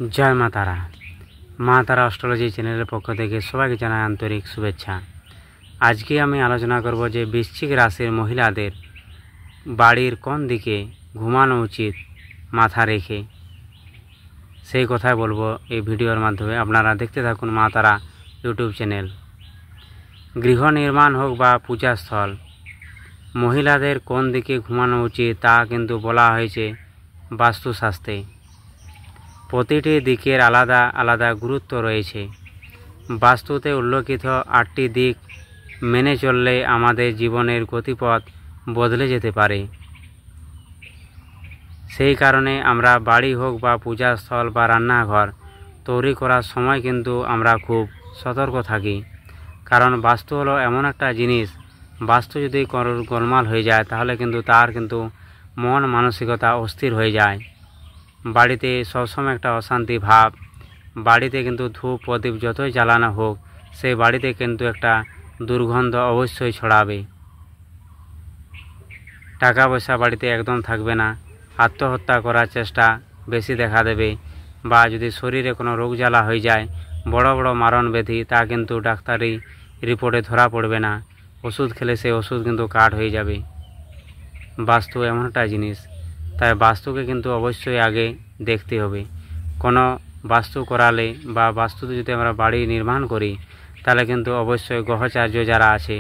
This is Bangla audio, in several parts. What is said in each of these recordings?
জয় মা তারা। মা তারা অ্যাস্ট্রোলজি চ্যানেলের পক্ষ থেকে সবাইকে জানাই আন্তরিক শুভেচ্ছা। আজকে আমি আলোচনা করব যে বৃশ্চিক রাশির মহিলাদের বাড়ির কোন দিকে ঘুমানো উচিত মাথা রেখে, সেই কথাই বলবো এই ভিডিওর মাধ্যমে। আপনারা দেখতে থাকুন মা তারা ইউটিউব চ্যানেল। গৃহ নির্মাণ হোক বা পূজাস্থল, মহিলাদের কোন দিকে ঘুমানো উচিত তা কিন্তু বলা হয়েছে বাস্তুশাস্ত্রে। প্রতিটি দিকের আলাদা আলাদা গুরুত্ব রয়েছে। বাস্তুতে উল্লেখিত 8টি দিক মেনে চললে আমাদের জীবনের গতিপথ বদলে যেতে পারে। সেই কারণে আমরা বাড়ি হোক বা পূজাস্থল বা রান্নাঘর তৈরি করার সময় কিন্তু আমরা খুব সতর্ক থাকি। কারণ বাস্তু হলো এমন একটা জিনিস, বাস্তু যদি গোলমাল হয়ে যায় তাহলে কিন্তু তার মন মানসিকতা অস্থির হয়ে যায়। বাড়িতে সবসময় একটা অশান্তি ভাব, বাড়িতে কিন্তু ধূপ প্রদীপ যতই জ্বালানো হোক সেই বাড়িতে কিন্তু একটা দুর্গন্ধ অবশ্যই ছড়াবে। টাকা পয়সা বাড়িতে একদম থাকবে না, আত্মহত্যা করার চেষ্টা বেশি দেখা দেবে, বা যদি শরীরে কোনো রোগ জ্বালা হয়ে যায়, বড় বড় মারণ ব্যাধি, তা কিন্তু ডাক্তারি রিপোর্টে ধরা পড়বে না। ওষুধ খেলে সেই ওষুধ কিন্তু কাট হয়ে যাবে। বাস্তু এমন একটা জিনিস, তাই বাস্তুকে কিন্তু অবশ্যই আগে দেখতে হবে। কোনো বাস্তু করালে বা বাস্তুতে যদি আমরা বাড়ি নির্মাণ করি তাহলে কিন্তু অবশ্যই গ্রহচার্য যারা আছে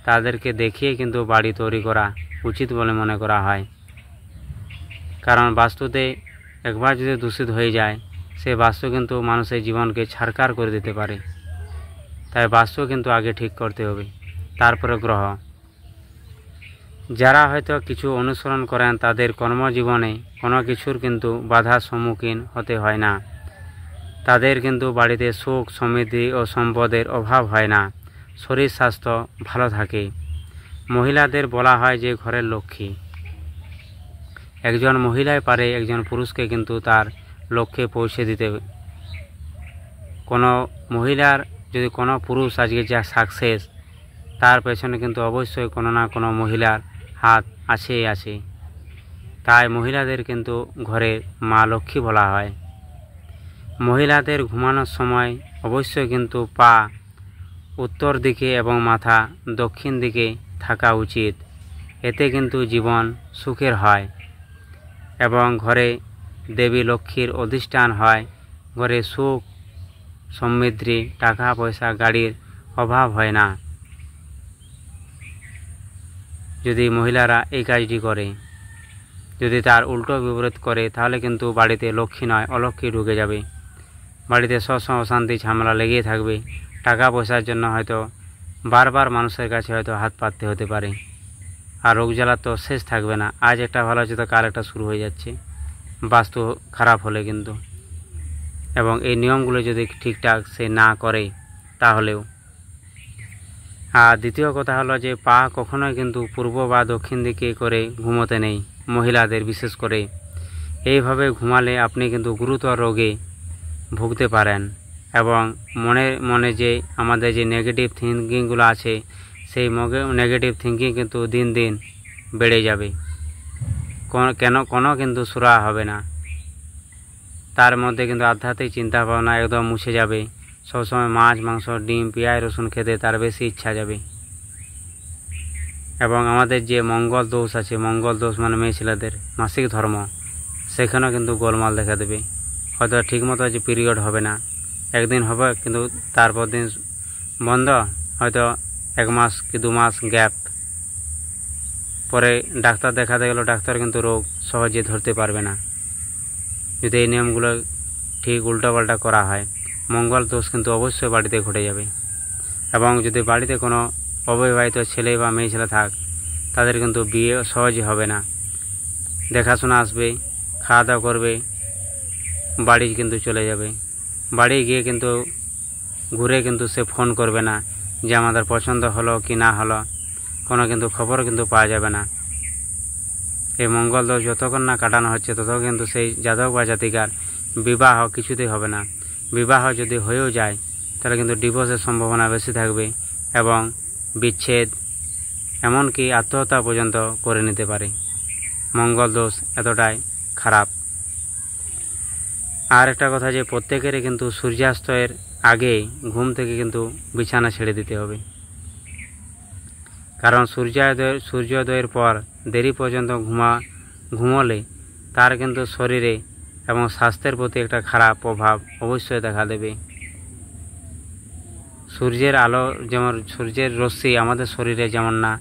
তাদেরকে দেখিয়ে কিন্তু বাড়ি তৈরি করা উচিত বলে মনে করা হয়। কারণ বাস্তুতে একবার যদি দূষিত হয়ে যায় সে বাস্তু কিন্তু মানুষের জীবনকে ছারখার করে দিতে পারে। তাই বাস্তু কিন্তু আগে ঠিক করতে হবে, তারপরে গ্রহ। যারা হয়তো কিছু অনুসরণ করেন তাদের কর্মজীবনে কোনো কিছুর কিন্তু বাধার সম্মুখীন হতে হয় না। তাদের কিন্তু বাড়িতে সুখ সমৃদ্ধি ও সম্পদের অভাব হয় না, শরীর স্বাস্থ্য ভালো থাকে। মহিলাদের বলা হয় যে ঘরের লক্ষ্মী। একজন মহিলাই পারে একজন পুরুষকে কিন্তু তার লক্ষ্যে পৌঁছে দিতে। কোনো মহিলার যদি কোনো পুরুষ আজকে যা সাকসেস, তার পেছনে কিন্তু অবশ্যই কোনো না কোনো মহিলার হাত আছে। তাই মহিলাদের কিন্তু ঘরের মা লক্ষ্মী বলা হয়। মহিলাদের ঘুমানোর সময় অবশ্যই কিন্তু পা উত্তর দিকে এবং মাথা দক্ষিণ দিকে থাকা উচিত। এতে কিন্তু জীবন সুখের হয় এবং ঘরে দেবী লক্ষ্মীর অধিষ্ঠান হয়। ঘরে সুখ সমৃদ্ধি, টাকা পয়সা গাড়ির অভাব হয় না যদি মহিলারা এই কাজটি করে। যদি তার উল্টো বিপরীত করে তাহলে কিন্তু বাড়িতে লক্ষ্মী নয় অলক্ষ্মী ঢুকে যাবে। বাড়িতে সবসময় অশান্তি ঝামেলা লেগেই থাকবে। টাকা পয়সার জন্য হয়তো বারবার মানুষের কাছে হয়তো হাত পাততে হতে পারে। আর রোগ জ্বালা তো শেষ থাকবে না, আজ একটা ভালো হচ্ছে তো কাল একটা শুরু হয়ে যাচ্ছে বাস্তু খারাপ হলে কিন্তু। এবং এই নিয়মগুলো যদি ঠিকঠাক সে না করে তাহলেও। আর দ্বিতীয় কথা হলো যে পা কখনোই কিন্তু পূর্ব বা দক্ষিণ দিকে করে ঘুমোতে নেই মহিলাদের, বিশেষ করে। এইভাবে ঘুমালে আপনি কিন্তু গুরুতর রোগে ভুগতে পারেন এবং মনে যে আমাদের যে নেগেটিভ থিঙ্কিংগুলো আছে সেই নেগেটিভ থিঙ্কিং কিন্তু দিন দিন বেড়ে যাবে। কোনো কিন্তু সুরা হবে না, তার মধ্যে কিন্তু আধ্যাত্মিক চিন্তা ভাবনা একদম মুছে যাবে। সবসময় মাছ মাংস ডিম পেঁয়াজ রসুন খেতে তার বেশি ইচ্ছা যাবে। এবং আমাদের যে মঙ্গল দোষ আছে, মঙ্গল দোষ মানে মেয়ে ছেলেদের মাসিক ধর্ম, সেখানেও কিন্তু গোলমাল দেখা দেবে। হয়তো ঠিকমতো যে পিরিয়ড হবে না, একদিন হবে কিন্তু তারপর দিন বন্ধ, হয়তো 1 মাস কি 2 মাস গ্যাপ। পরে ডাক্তার দেখাতে গেল, ডাক্তার কিন্তু রোগ সহজে ধরতে পারবে না যদি এই নিয়মগুলো ঠিক উল্টোপাল্টা করা হয়। মঙ্গল দোষ কিন্তু অবশ্যই বাড়িতে ঘটে যাবে। এবং যদি বাড়িতে কোনো অবিবাহিত ছেলে বা মেয়ে ছেলে থাক তাদের কিন্তু বিয়ে সহজে হবে না। দেখাশোনা আসবে, খাওয়া দাওয়া করবে, বাড়ি কিন্তু চলে যাবে। বাড়ি গিয়ে কিন্তু ঘুরে কিন্তু সে ফোন করবে না যে আমাদের পছন্দ হলো কি না হলো, কোনো কিন্তু খবর কিন্তু পাওয়া যাবে না। এই মঙ্গল দোষ যতক্ষণ না কাটানো হচ্ছে ততক্ষণ কিন্তু সেই জাতক বা জাতিকার বিবাহ কিছুতেই হবে না। বিবাহ যদি হয়েও যায় তাহলে কিন্তু ডিভোর্সের সম্ভাবনা বেশি থাকবে এবং বিচ্ছেদ, এমনকি আত্মহত্যা পর্যন্ত করে নিতে পারে। মঙ্গল দোষ এতটাই খারাপ। আর একটা কথা যে প্রত্যেকেরই কিন্তু সূর্যাস্তের আগে ঘুম থেকে কিন্তু বিছানা ছেড়ে দিতে হবে, কারণ সূর্যোদয়ের পর দেরি পর্যন্ত ঘুমোলে তার কিন্তু শরীরে এবং স্বাস্থ্যের প্রতি একটা খারাপ প্রভাব অবশ্যই দেখা দেবে। সূর্যের আলো যেমন সূর্যের রশ্মি আমাদের শরীরে যেমন না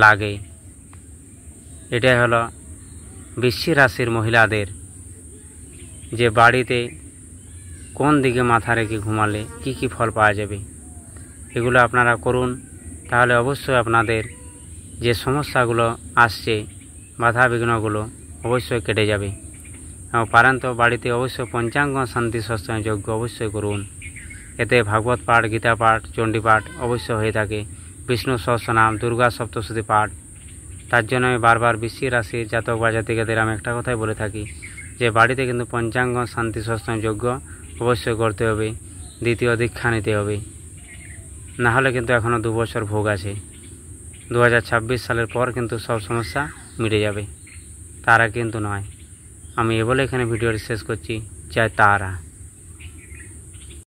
লাগে, এটাই হলো বৃশ্চিক রাশির মহিলাদের যে বাড়িতে কোন দিকে মাথা রেখে ঘুমালে কি কি ফল পাওয়া যাবে, এগুলো আপনারা করুন। তাহলে অবশ্যই আপনাদের যে সমস্যাগুলো আসছে, বাধা বিঘ্নগুলো অবশ্যই কেটে যাবে। এবং পারেন তো বাড়িতে অবশ্যই পঞ্চাঙ্গ শান্তি সৎসঙ্গ যজ্ঞ অবশ্যই করুন। এতে ভাগবত পাঠ, গীতা পাঠ, চণ্ডী পাঠ অবশ্যই হয়ে থাকে, বিষ্ণু সহস্রনাম, দুর্গা সপ্তশতী পাঠ। তার জন্য আমি বারবার বৃশ্চিক রাশির জাতক বা জাতিকাদের আমি একটা কথাই বলে থাকি যে বাড়িতে কিন্তু পঞ্চাঙ্গ শান্তি সৎসঙ্গ যজ্ঞ অবশ্যই করতে হবে, দ্বিতীয় দীক্ষা নিতে হবে, না হলে কিন্তু এখনও 2 বছর ভোগ আছে। 2026 সালের পর কিন্তু সব সমস্যা মিটে যাবে, তারা কিন্তু নয়। আমি এ বলে এখানে ভিডিওটি শেষ করছি। জয় তারা।